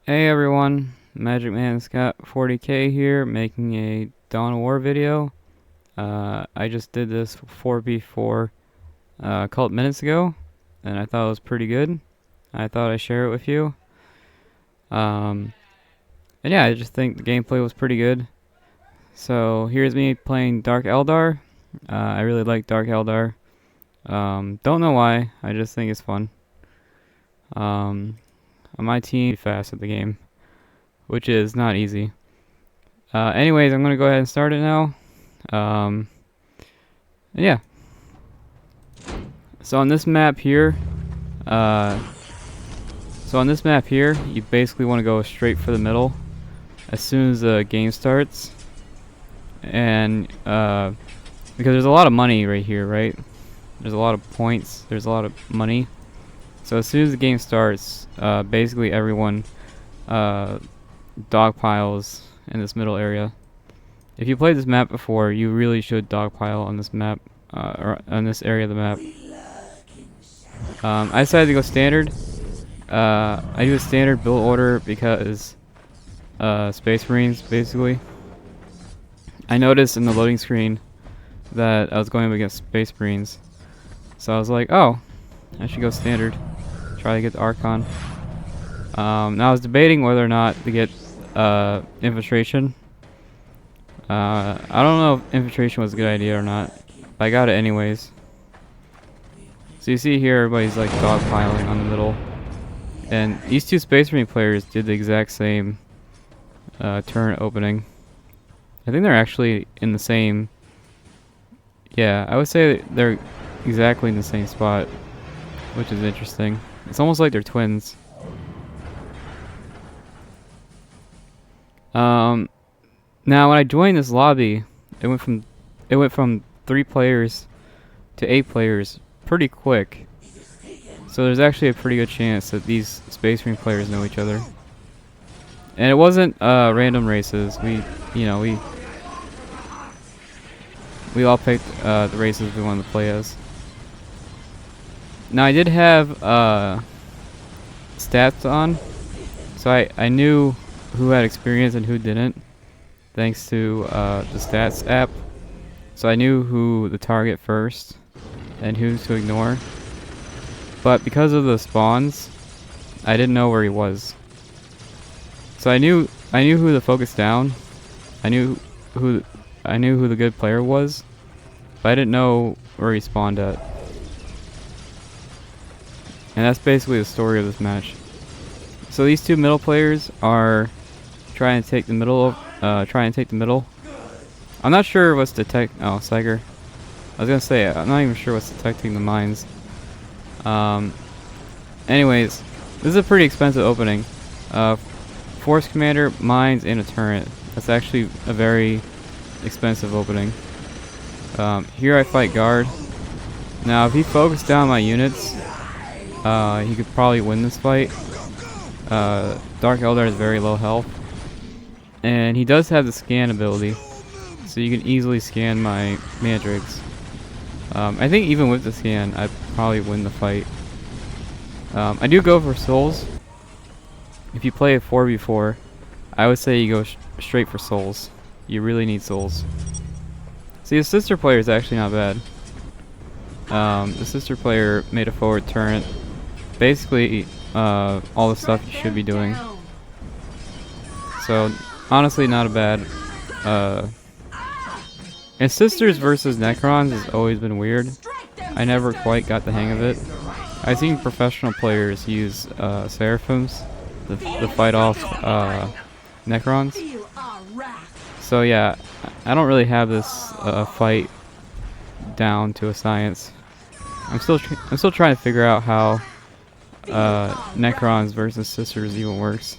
Hey everyone, Magic Man Scott 40k here, making a Dawn of War video. I just did this 4v4 a couple minutes ago, and I thought it was pretty good. I thought I'd share it with you. And yeah, I just think the gameplay was pretty good. So here's me playing Dark Eldar. I really like Dark Eldar. Don't know why, I just think it's fun. On my team, fast at the game, which is not easy. Anyways, I'm gonna go ahead and start it now. Yeah. So on this map here, you basically want to go straight for the middle as soon as the game starts, and because there's a lot of money right here, right? There's a lot of points. There's a lot of money. So as soon as the game starts, basically everyone dogpiles in this middle area. If you played this map before, you really should dogpile on this map, or on this area of the map. I decided to go standard. I do a standard build order because Space Marines, basically. I noticed in the loading screen that I was going up against Space Marines, so I was like, oh, I should go standard. Try to get the Archon. Now I was debating whether or not to get infiltration. I don't know if infiltration was a good idea or not, but I got it anyways. So you see here, everybody's like dogpiling on the middle, and these two Space Marine players did the exact same turret opening. I think they're actually in the same. Yeah, I would say they're exactly in the same spot, which is interesting. It's almost like they're twins. Now when I joined this lobby, it went from 3 players to 8 players pretty quick. So there's actually a pretty good chance that these Space Marine players know each other. And it wasn't random races. We all picked the races we wanted to play as. Now I did have stats on, so I knew who had experience and who didn't, thanks to the stats app. So I knew who to target first and who to ignore. But because of the spawns, I didn't know where he was. So I knew who to focus down. I knew who the good player was, but I didn't know where he spawned at. And that's basically the story of this match. So these two middle players are trying to take the middle. I'm not sure what's detect. Oh, Siger. I was gonna say I'm not even sure what's detecting the mines. Anyways, this is a pretty expensive opening. Force commander, mines, and a turret. That's actually a very expensive opening. Here I fight guard. Now if he focused down my units, he could probably win this fight. Dark Eldar has very low health, and he does have the scan ability, so you can easily scan my mandrakes. I think even with the scan, I'd probably win the fight. I do go for souls. If you play a 4v4, I would say you go straight for souls. You really need souls. See, the sister player is actually not bad. The sister player made a forward turret. Basically, all the stuff you should be doing. So, honestly, not a bad. And sisters versus Necrons has always been weird. I never quite got the hang of it. I've seen professional players use Seraphims to fight off Necrons. So yeah, I don't really have this fight down to a science. I'm still trying to figure out how Necrons versus sisters even works.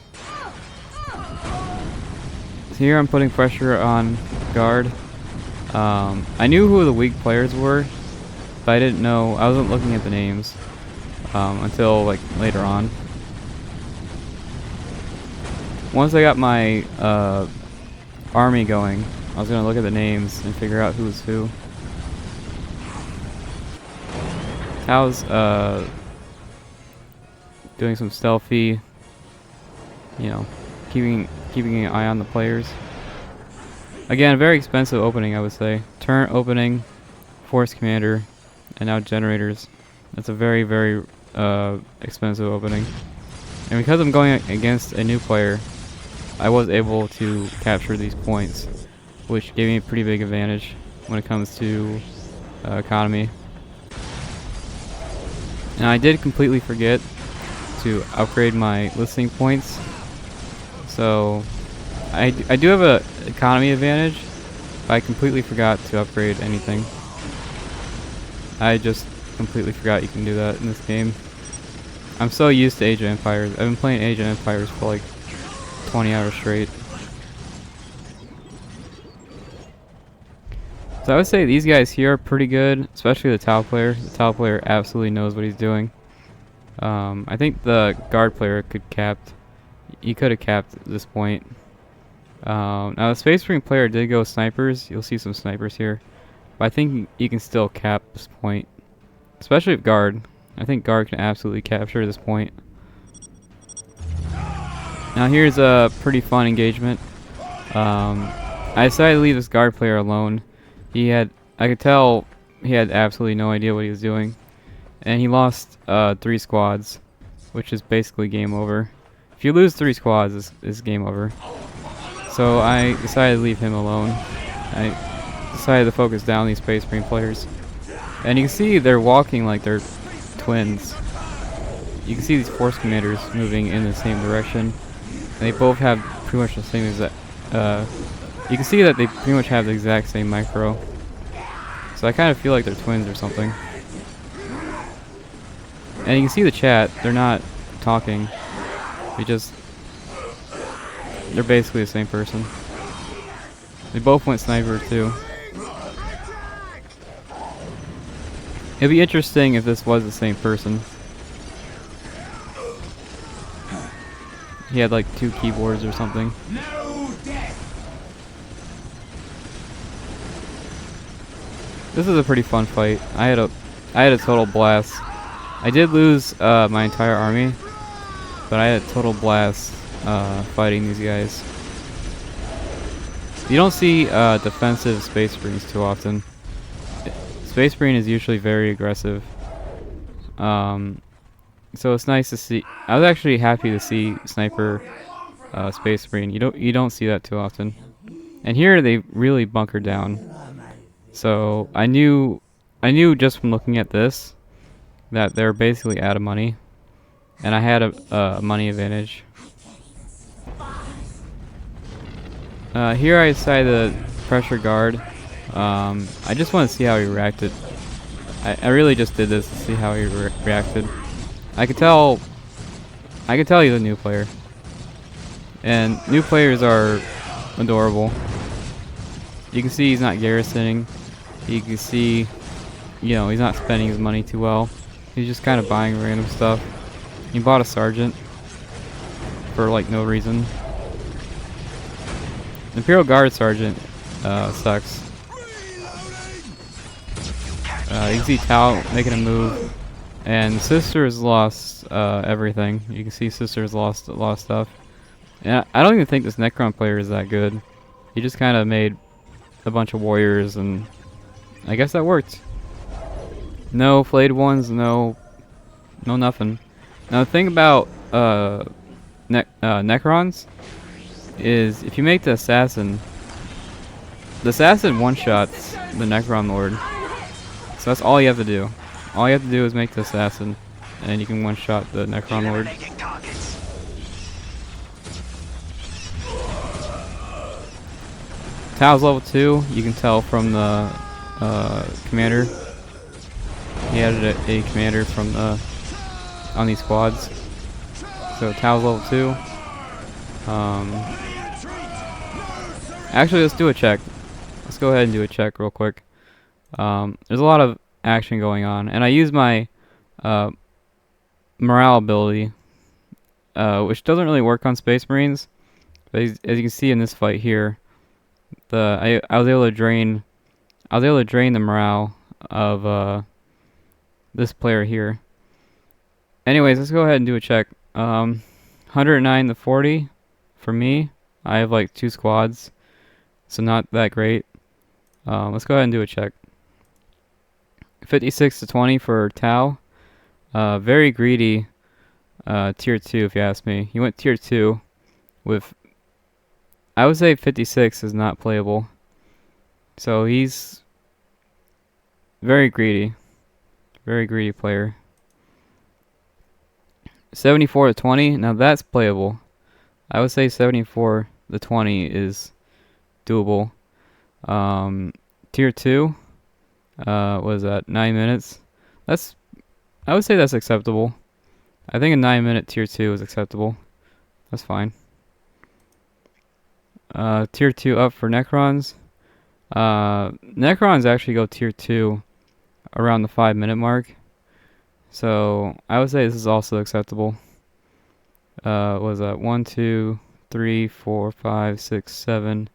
So here I'm putting pressure on guard. I knew who the weak players were, but I didn't know. I wasn't looking at the names until like later on. Once I got my army going, I was gonna look at the names and figure out who was who. Tao's doing some stealthy you know, keeping an eye on the players. Again, a very expensive opening, I would say. Turret opening, Force Commander, and now Generators. That's a very, very expensive opening. And because I'm going against a new player, I was able to capture these points, which gave me a pretty big advantage when it comes to economy. And I did completely forget to upgrade my listening points. So I do have a economy advantage, but I completely forgot to upgrade anything. I just completely forgot you can do that in this game. I'm so used to Age of Empires. I've been playing Age of Empires for like 20 hours straight. So I would say these guys here are pretty good, especially the Tau player. The Tau player absolutely knows what he's doing. I think the guard player could capped. He could have capped at this point. Now the Space Marine player did go snipers. You'll see some snipers here. But I think you can still cap this point. Especially with guard. I think guard can absolutely capture this point. Now here's a pretty fun engagement. I decided to leave this guard player alone. I could tell he had absolutely no idea what he was doing. And he lost 3 squads, which is basically game over. If you lose 3 squads, it's game over. So I decided to leave him alone. I decided to focus down these Space Marine players. And you can see they're walking like they're twins. You can see these Force Commanders moving in the same direction. And they both have pretty much the same exact... you can see that they pretty much have the exact same micro. So I kind of feel like they're twins or something. And you can see the chat, they're not talking. They're basically the same person. They both went sniper too. It'd be interesting if this was the same person. He had like 2 keyboards or something. This is a pretty fun fight. I had a total blast. I did lose my entire army, but I had a total blast fighting these guys. You don't see defensive Space Marines too often. Space Marine is usually very aggressive. So it's nice to see. I was actually happy to see Sniper Space Marine. You don't see that too often. And here they really bunkered down. So I knew just from looking at this that they're basically out of money, and I had a money advantage. Here I decided to pressure guard. I just want to see how he reacted. I really just did this to see how he reacted. I could tell he's a new player, and new players are adorable. You can see he's not garrisoning. You can see, he's not spending his money too well. He's just kind of buying random stuff. He bought a sergeant for like no reason. Imperial Guard sergeant sucks. You can see Tau making a move, and Sisters lost everything. You can see Sisters lost a lot of stuff. And I don't even think this Necron player is that good. He just kind of made a bunch of warriors, and I guess that worked. No flayed ones, no nothing. Now the thing about Necrons is if you make the assassin one-shots the Necron Lord. So that's all you have to do. All you have to do is make the assassin, and you can one-shot the Necron Lord. Tau's level 2, you can tell from the commander. He added a commander from on these squads. So Tau's level 2. Actually, let's do a check. Let's go ahead and do a check real quick. There's a lot of action going on, and I use my morale ability, which doesn't really work on Space Marines. But as you can see in this fight here, I was able to drain the morale of this player here. Anyways, let's go ahead and do a check. 109 to 40 for me. I have like 2 squads, so not that great. Let's go ahead and do a check. 56 to 20 for Tau. Very greedy tier 2 if you ask me. He went tier 2 with, I would say 56 is not playable. So he's very greedy. Very greedy player. 74 to 20. Now that's playable. I would say 74 to 20 is doable. Tier 2. What is that? 9 minutes. I would say that's acceptable. I think a 9-minute tier 2 is acceptable. That's fine. Tier 2 up for Necrons. Necrons actually go tier 2 around the 5-minute mark. So I would say this is also acceptable. What was that? 1, 2, 3, 4, 5, 6, 7,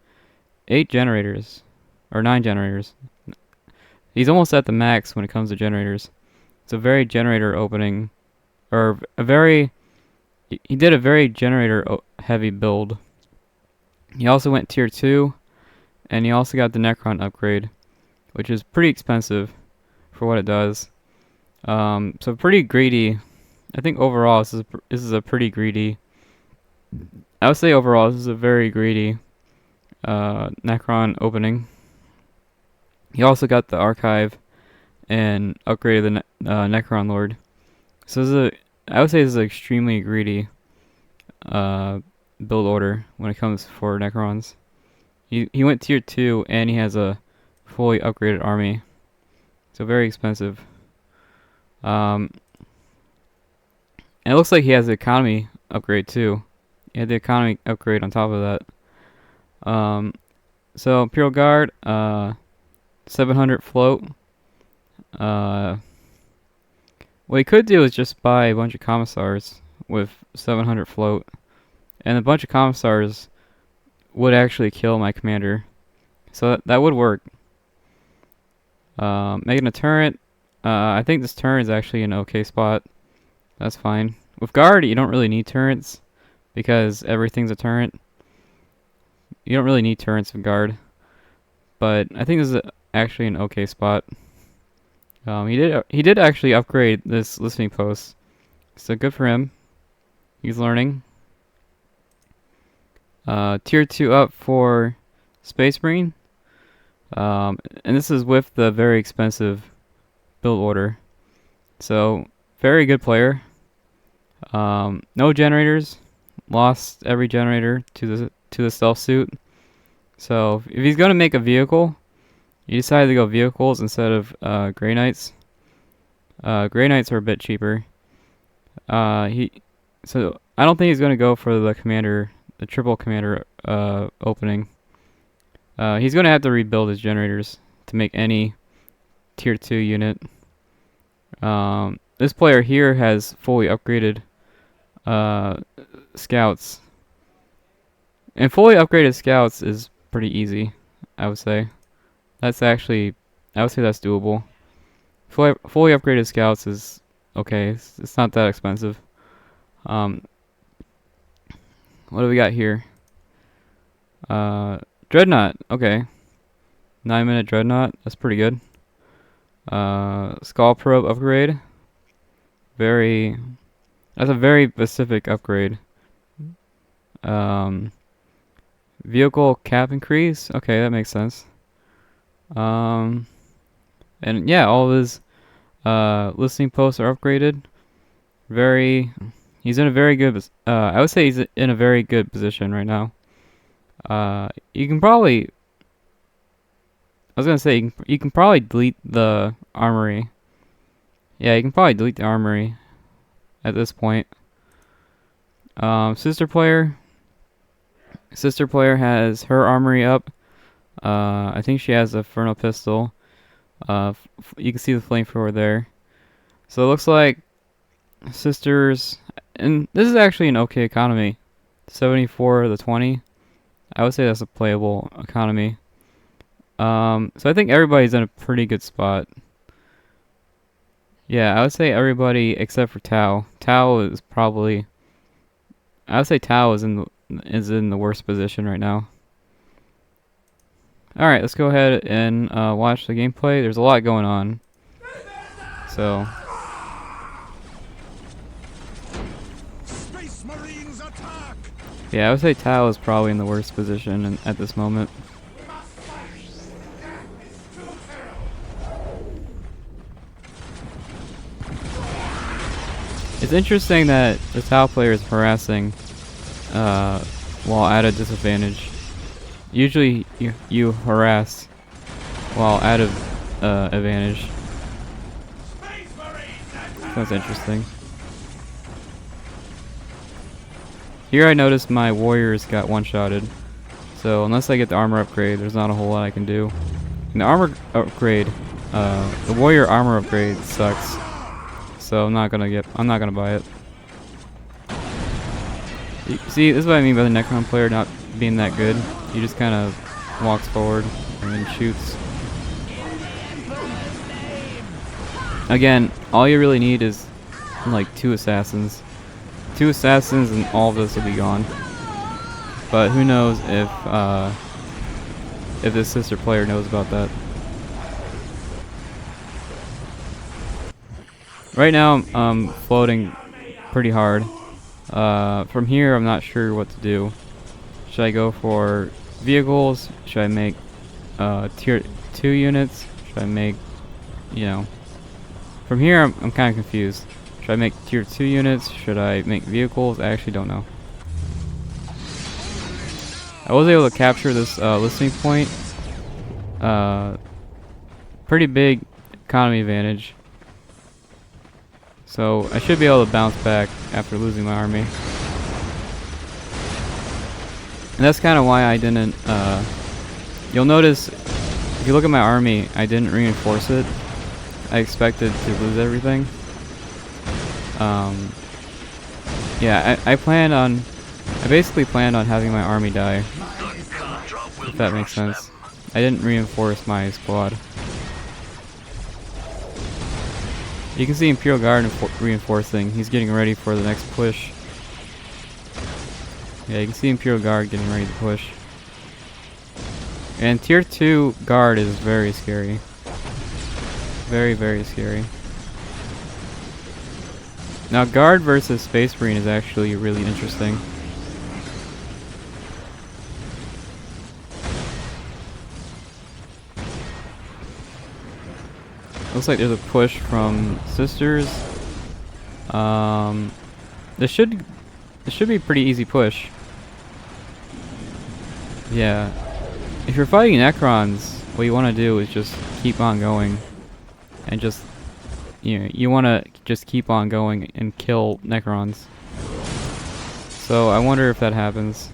8 generators. Or 9 generators. He's almost at the max when it comes to generators. It's a very generator opening. Or a very... He did a very generator heavy build. He also went tier 2. And he also got the Necron upgrade, which is pretty expensive for what it does. So pretty greedy. I think overall this is a pretty greedy. I would say overall this is a very greedy Necron opening. He also got the archive and upgraded the Necron Lord. So I would say this is an extremely greedy build order when it comes for Necrons. He went tier 2 and he has a fully upgraded army. So very expensive. And it looks like he has the economy upgrade too. He had the economy upgrade on top of that. So Imperial Guard, 700 float. What he could do is just buy a bunch of commissars with 700 float. And a bunch of commissars would actually kill my commander. So that would work. Making a turret. I think this turret is actually an okay spot. That's fine. With guard, you don't really need turrets because everything's a turret. You don't really need turrets with guard. But I think this is actually an okay spot. He did actually upgrade this listening post. So good for him. He's learning. Tier 2 up for Space Marine. And this is with the very expensive build order. So, very good player. No generators. Lost every generator to the stealth suit. So, if he's going to make a vehicle, he decided to go vehicles instead of Grey Knights. Grey Knights are a bit cheaper. So, I don't think he's going to go for the commander, the triple commander opening. He's going to have to rebuild his generators to make any tier 2 unit. This player here has fully upgraded scouts. And fully upgraded scouts is pretty easy, I would say. I would say that's doable. Fully upgraded scouts is okay. It's not that expensive. What do we got here? Dreadnought. Okay. 9-minute Dreadnought. That's pretty good. Skull Probe upgrade. That's a very specific upgrade. Vehicle cap increase. Okay, that makes sense. And yeah, all of his listening posts are upgraded. He's in a very good. I would say he's in a very good position right now. You can probably. I was gonna say you can probably delete the armory. Yeah, you can probably delete the armory at this point. Sister player has her armory up. I think she has a Ferno pistol. You can see the flamethrower there. So it looks like sisters, and this is actually an okay economy. 74 to 20. I would say that's a playable economy. So I think everybody's in a pretty good spot. Yeah, I would say everybody except for Tau. Tau is probably I would say Tao is in the worst position right now. All right, let's go ahead and watch the gameplay. There's a lot going on, so. Space Marines attack! Yeah, I would say Tao is probably in the worst position at this moment. It's interesting that the Tao player is harassing while at a disadvantage. Usually you harass while out of advantage. That's interesting. Here I noticed my warriors got one-shotted. So unless I get the armor upgrade, there's not a whole lot I can do. And the armor upgrade, the warrior armor upgrade sucks. So I'm not gonna buy it. See, this is what I mean by the Necron player not being that good. He just kind of walks forward and then shoots. Again, all you really need is like 2 assassins. 2 assassins and all of this will be gone. But who knows if this sister player knows about that. Right now I'm floating pretty hard. From here I'm not sure what to do. Should I go for vehicles? Should I make tier 2 units? Should I make, you know, from here I'm kind of confused. Should I make tier 2 units? Should I make vehicles? I actually don't know. I was able to capture this listening point. Pretty big economy advantage. So I should be able to bounce back after losing my army. And that's kind of why I didn't, you'll notice, if you look at my army, I didn't reinforce it. I expected to lose everything. Yeah, I basically planned on having my army die, if that makes sense. I didn't reinforce my squad. You can see Imperial Guard reinforcing. He's getting ready for the next push. Yeah, you can see Imperial Guard getting ready to push. And tier 2 Guard is very scary. Very, very scary. Now Guard versus Space Marine is actually really interesting. Looks like there's a push from sisters. This should be a pretty easy push. Yeah. If you're fighting Necrons, what you want to do is just keep on going. And just, you know, you want to just keep on going and kill Necrons. So I wonder if that happens.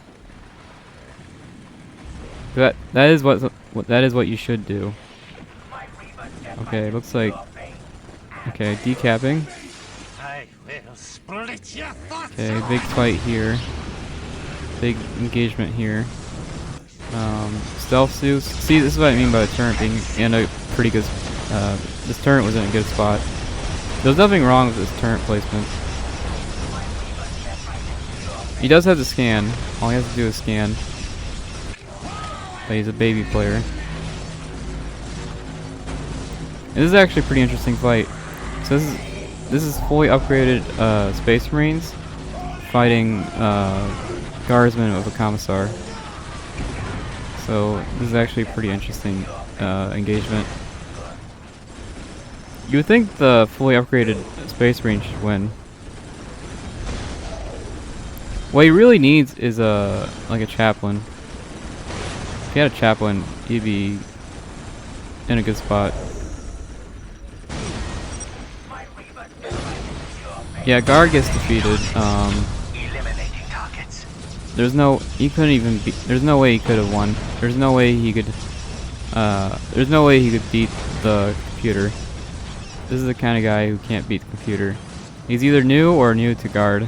That is what you should do. Okay, looks like, okay, decapping. Okay, big fight here. Big engagement here. Stealth Zeus. See, this is what I mean by the turret being in a pretty good, this turret was in a good spot. There's nothing wrong with this turret placement. He does have to scan. All he has to do is scan. But he's a baby player. And this is actually a pretty interesting fight. So this is fully upgraded Space Marines fighting Guardsmen of a Commissar. So this is actually a pretty interesting engagement. You would think the fully upgraded Space Marine should win. What he really needs is like a chaplain. If he had a chaplain, he'd be in a good spot. Yeah, Guard gets defeated. There's no way he could have won. There's no way he could beat the computer. This is the kind of guy who can't beat the computer. He's either new or new to Guard.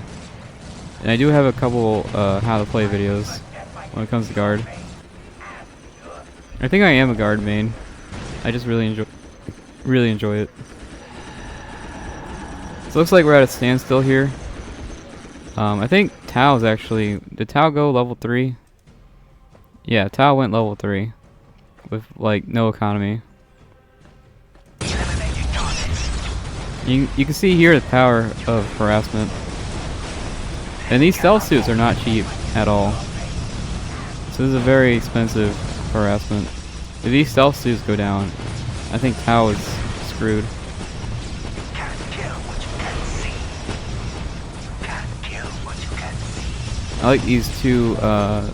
And I do have a couple how to play videos when it comes to Guard. I think I am a Guard main. I just really enjoy it. So it looks like we're at a standstill here. I think Tao's actually... Did Tao go level 3? Yeah, Tao went level 3. With, like, no economy. You can see here the power of harassment. And these stealth suits are not cheap at all. So this is a very expensive harassment. If these stealth suits go down, I think Tao is screwed. I like these two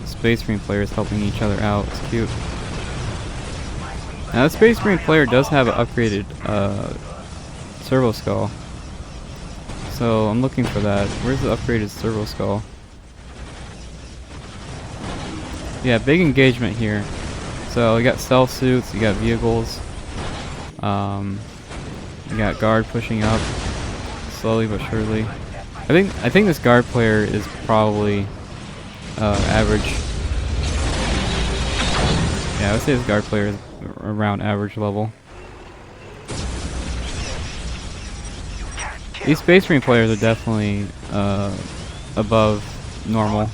Space Marine players helping each other out. It's cute. Now the Space Marine player does have an upgraded Servo Skull. So I'm looking for that. Where's the upgraded Servo Skull? Yeah, big engagement here. So you got stealth suits, you got vehicles. You got guard pushing up slowly but surely. I think this guard player is probably average. Yeah, I would say this guard player is around average level. These Space Marine players are definitely above normal.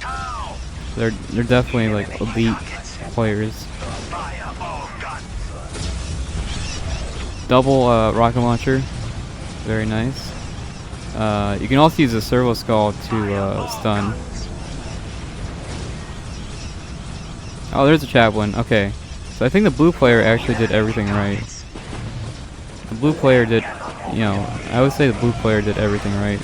They're definitely like elite players. Double rocket launcher, very nice. You can also use a Servo Skull to stun. Oh, there's a chaplain. Okay, so I think the blue player actually did everything right. The blue player did, you know, I would say the blue player did everything right.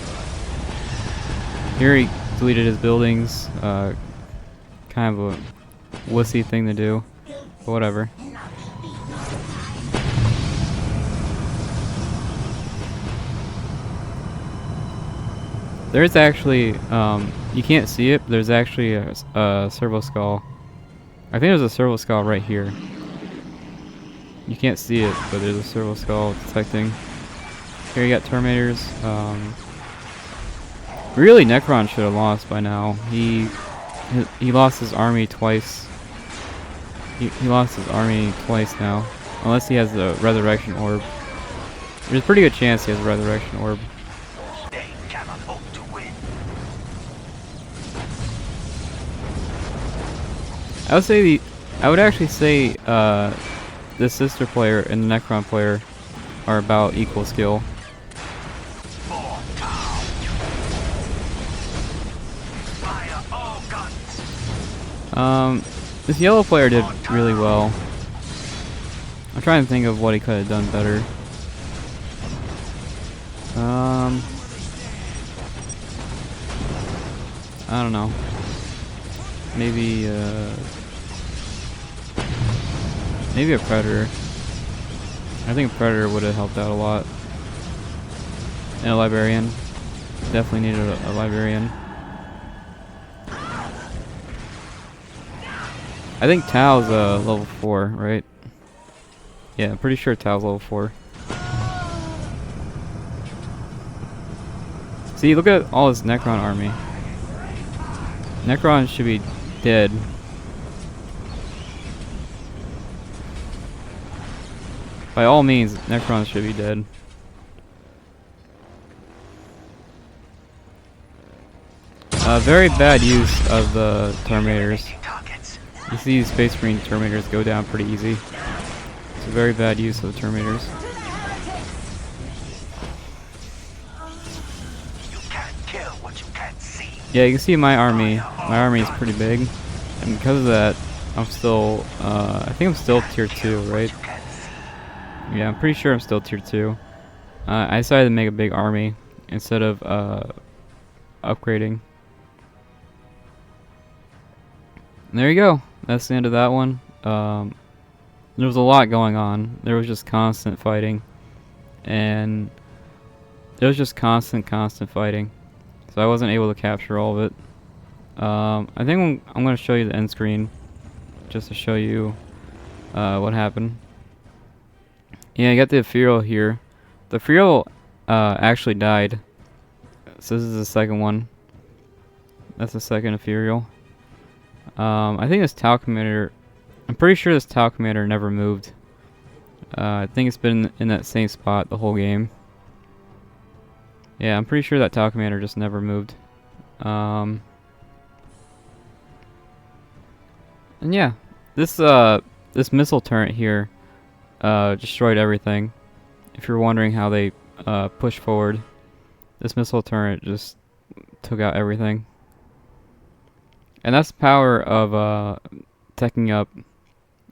Here he deleted his buildings. Kind of a wussy thing to do, but whatever. There's actually, you can't see it, but there's actually a Servo Skull. I think there's a Servo Skull right here. You can't see it, but there's a Servo Skull detecting. Here you got Terminators. Really, Necron should have lost by now. He lost his army twice. He lost his army twice now. Unless he has the Resurrection Orb. There's a pretty good chance he has a Resurrection Orb. I would actually say the sister player and the Necron player are about equal skill. This yellow player did really well. I'm trying to think of what he could have done better. I don't know. Maybe maybe a Predator. I think a Predator would have helped out a lot. And a Librarian. Definitely needed a Librarian. I think Tao's level 4, right? Yeah, I'm pretty sure Tao's level 4. See, look at all this Necron army. Necron should be dead. By all means, Necron should be dead. Very bad use of the Terminators. You see these Space Marine Terminators go down pretty easy. It's a very bad use of the Terminators. Yeah, you can see my army. My army is pretty big, and because of that, I'm still. I think I'm still tier 2, right? Yeah, I'm pretty sure I'm still tier 2. I decided to make a big army instead of upgrading. And there you go. That's the end of that one. There was a lot going on. There was just constant fighting, and there was just constant fighting. So I wasn't able to capture all of it. I think I'm going to show you the end screen, just to show you what happened. Yeah, I got the Ethereal here. The Ethereal actually died. So this is the second one. That's the second Ethereal. I think this Tau Commander, I'm pretty sure this Tau Commander never moved. I think it's been in that same spot the whole game. Yeah, I'm pretty sure that Tau Commander just never moved. And yeah, this missile turret here destroyed everything. If you're wondering how they push forward, this missile turret just took out everything. And that's the power of teching up.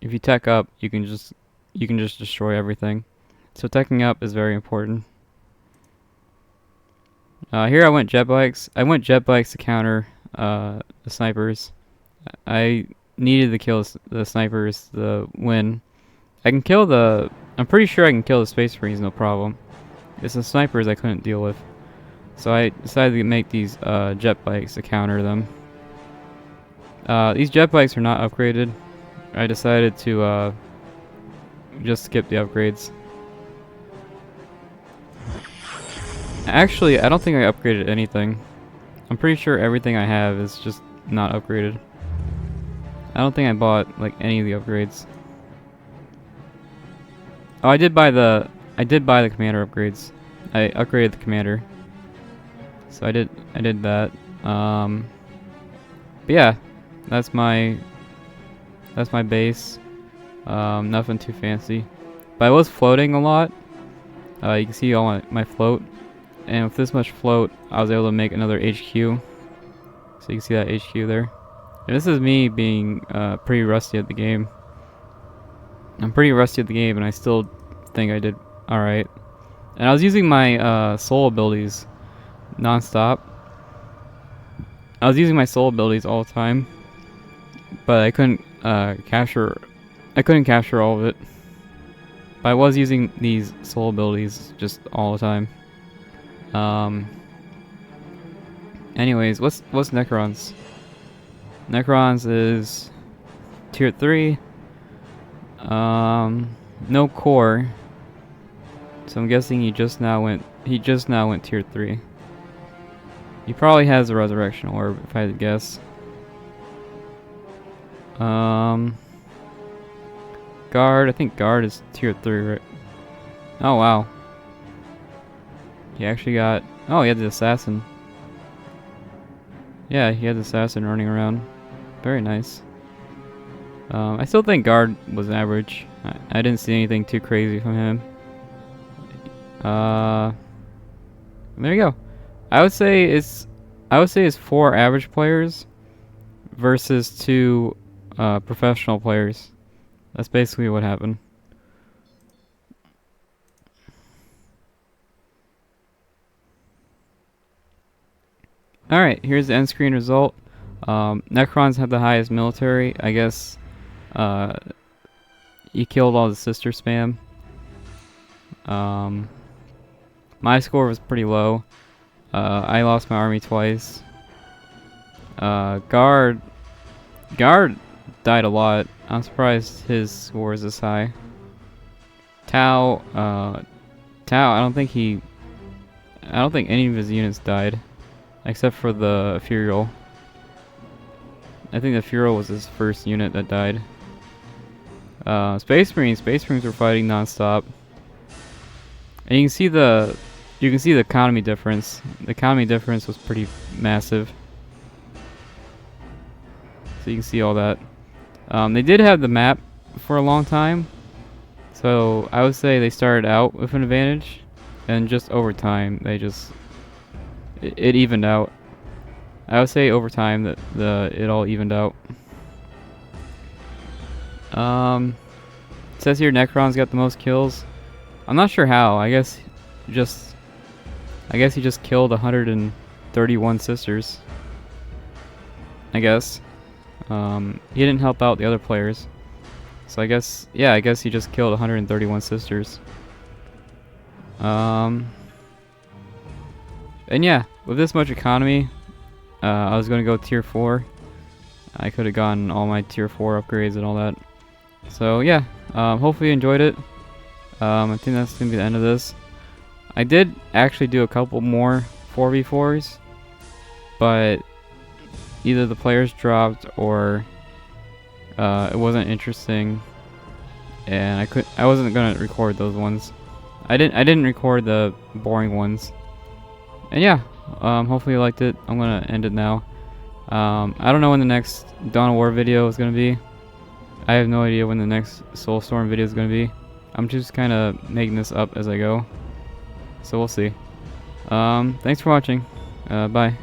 If you tech up, you can just destroy everything. So teching up is very important. Here I went jet bikes. I went jet bikes to counter the snipers. I needed to kill the snipers to win. I can kill the... I'm pretty sure I can kill the Space Marines, no problem. It's the snipers I couldn't deal with. So I decided to make these jet bikes to counter them. These jet bikes are not upgraded. I decided to just skip the upgrades. Actually, I don't think I upgraded anything. I'm pretty sure everything I have is just not upgraded. I don't think I bought like any of the upgrades. Oh, I did buy the commander upgrades. I upgraded the commander. So I did that. But yeah, that's my base. Nothing too fancy. But I was floating a lot. You can see all my float. And with this much float, I was able to make another HQ. So you can see that HQ there. And this is me being pretty rusty at the game. I'm pretty rusty at the game, and I still think I did alright. And I was using my soul abilities non-stop. I was using my soul abilities all the time, but I couldn't capture all of it. But I was using these soul abilities just all the time. Anyways, what's Necrons? Necrons is tier 3. No core. So I'm guessing he just now went tier 3. He probably has a resurrection orb, if I had to guess. Guard, I think guard is tier 3, right? Oh wow. He actually got... Oh, he had the assassin. Yeah, he had the assassin running around. Very nice. I still think guard was average. I didn't see anything too crazy from him. There you go. I would say it's 4 average players versus 2 professional players. That's basically what happened. Alright, here's the end screen result. Necrons have the highest military. I guess he killed all the sister spam. My score was pretty low. I lost my army twice. Guard died a lot. I'm surprised his score is this high. Tau, I don't think any of his units died, except for the Furial. I think the Furial was his first unit that died. Space Marines were fighting non-stop. And you can see the economy difference. The economy difference was pretty massive. So you can see all that. They did have the map for a long time, so I would say they started out with an advantage, and just over time they it evened out. I would say over time that it all evened out. It says here Necron's got the most kills. I'm not sure how. I guess he just killed 131 sisters. I guess. He didn't help out the other players. So I guess he just killed 131 sisters. And yeah, with this much economy, I was going to go tier 4. I could have gotten all my tier 4 upgrades and all that. So yeah, hopefully you enjoyed it. I think that's going to be the end of this. I did actually do a couple more 4v4s, but either the players dropped or it wasn't interesting, and I wasn't gonna record those ones. I didn't record the boring ones. And yeah, Hopefully you liked it. I'm gonna end it now. I don't know when the next Dawn of War video is gonna be. I have no idea when the next Soulstorm video is gonna be. I'm just kind of making this up as I go. So we'll see. Thanks for watching. Bye.